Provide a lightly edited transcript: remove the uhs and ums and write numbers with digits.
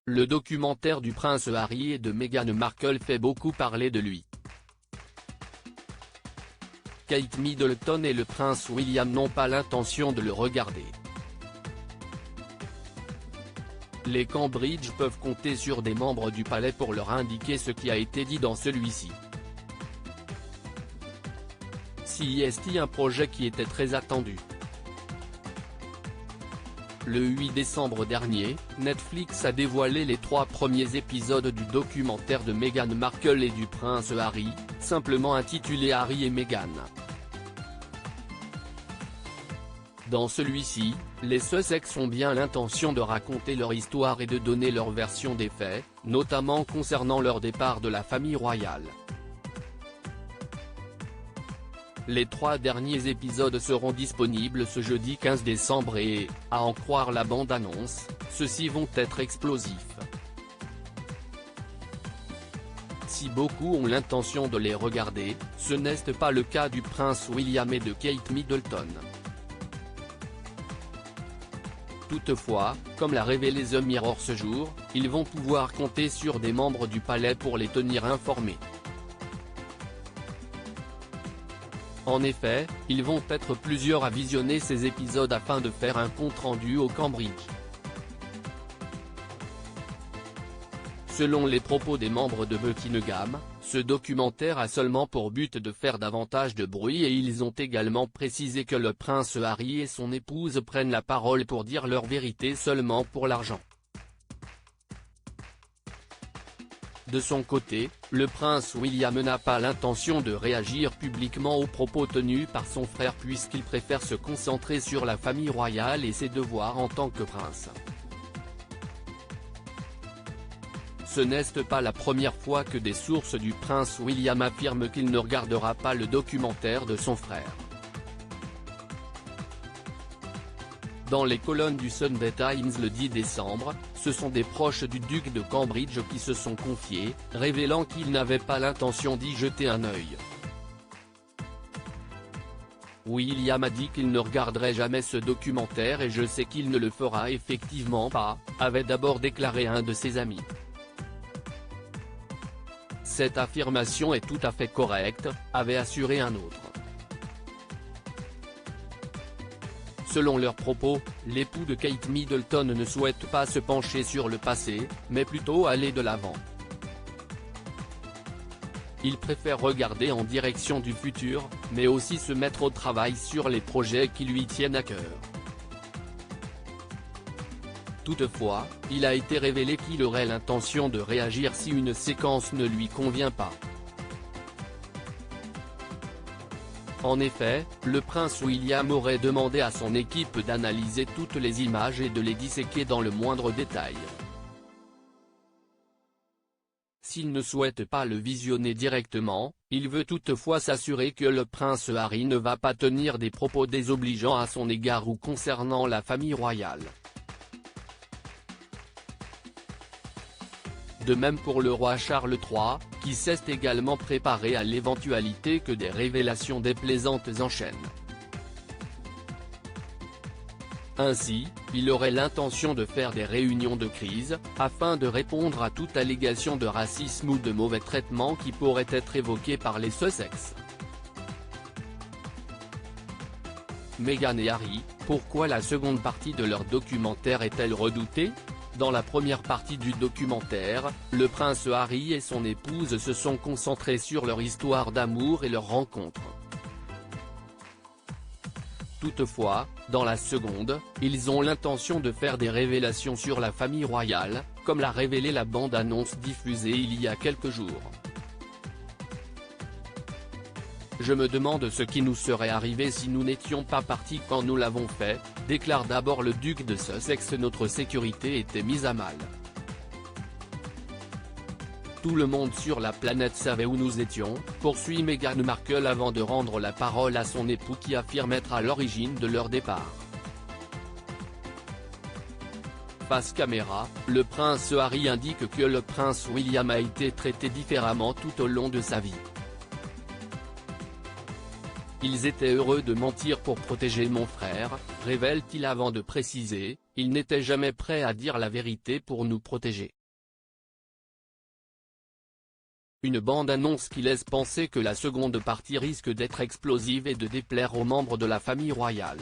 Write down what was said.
Le documentaire du prince Harry et de Meghan Markle fait beaucoup parler de lui. Kate Middleton et le prince William n'ont pas l'intention de le regarder. Les Cambridge peuvent compter sur des membres du palais pour leur indiquer ce qui a été dit dans celui-ci. C'est un projet qui était très attendu. Le 8 décembre dernier, Netflix a dévoilé les 3 premiers épisodes du documentaire de Meghan Markle et du prince Harry, simplement intitulé Harry et Meghan. Dans celui-ci, les Sussex ont bien l'intention de raconter leur histoire et de donner leur version des faits, notamment concernant leur départ de la famille royale. Les 3 derniers épisodes seront disponibles ce jeudi 15 décembre et, à en croire la bande-annonce, ceux-ci vont être explosifs. Si beaucoup ont l'intention de les regarder, ce n'est pas le cas du prince William et de Kate Middleton. Toutefois, comme l'a révélé The Mirror ce jour, ils vont pouvoir compter sur des membres du palais pour les tenir informés. En effet, ils vont être plusieurs à visionner ces épisodes afin de faire un compte-rendu au Cambridge. Selon les propos des membres de Buckingham, ce documentaire a seulement pour but de faire davantage de bruit et ils ont également précisé que le prince Harry et son épouse prennent la parole pour dire leur vérité seulement pour l'argent. De son côté, le prince William n'a pas l'intention de réagir publiquement aux propos tenus par son frère puisqu'il préfère se concentrer sur la famille royale et ses devoirs en tant que prince. Ce n'est pas la première fois que des sources du prince William affirment qu'il ne regardera pas le documentaire de son frère. Dans les colonnes du Sunday Times le 10 décembre, ce sont des proches du duc de Cambridge qui se sont confiés, révélant qu'ils n'avaient pas l'intention d'y jeter un œil. William a dit qu'il ne regarderait jamais ce documentaire et je sais qu'il ne le fera effectivement pas, avait d'abord déclaré un de ses amis. Cette affirmation est tout à fait correcte, avait assuré un autre. Selon leurs propos, l'époux de Kate Middleton ne souhaite pas se pencher sur le passé, mais plutôt aller de l'avant. Il préfère regarder en direction du futur, mais aussi se mettre au travail sur les projets qui lui tiennent à cœur. Toutefois, il a été révélé qu'il aurait l'intention de réagir si une séquence ne lui convient pas. En effet, le prince William aurait demandé à son équipe d'analyser toutes les images et de les disséquer dans le moindre détail. S'il ne souhaite pas le visionner directement, il veut toutefois s'assurer que le prince Harry ne va pas tenir des propos désobligeants à son égard ou concernant la famille royale. De même pour le roi Charles III, qui s'est également préparé à l'éventualité que des révélations déplaisantes enchaînent. Ainsi, il aurait l'intention de faire des réunions de crise, afin de répondre à toute allégation de racisme ou de mauvais traitement qui pourrait être évoquée par les Sussex. Meghan et Harry, pourquoi la seconde partie de leur documentaire est-elle redoutée ? Dans la première partie du documentaire, le prince Harry et son épouse se sont concentrés sur leur histoire d'amour et leur rencontre. Toutefois, dans la seconde, ils ont l'intention de faire des révélations sur la famille royale, comme l'a révélé la bande-annonce diffusée il y a quelques jours. Je me demande ce qui nous serait arrivé si nous n'étions pas partis quand nous l'avons fait, déclare d'abord le duc de Sussex. Notre sécurité était mise à mal. Tout le monde sur la planète savait où nous étions, poursuit Meghan Markle avant de rendre la parole à son époux qui affirme être à l'origine de leur départ. Face caméra, le prince Harry indique que le prince William a été traité différemment tout au long de sa vie. Ils étaient heureux de mentir pour protéger mon frère, révèle-t-il avant de préciser, ils n'étaient jamais prêts à dire la vérité pour nous protéger. Une bande-annonce qui laisse penser que la seconde partie risque d'être explosive et de déplaire aux membres de la famille royale.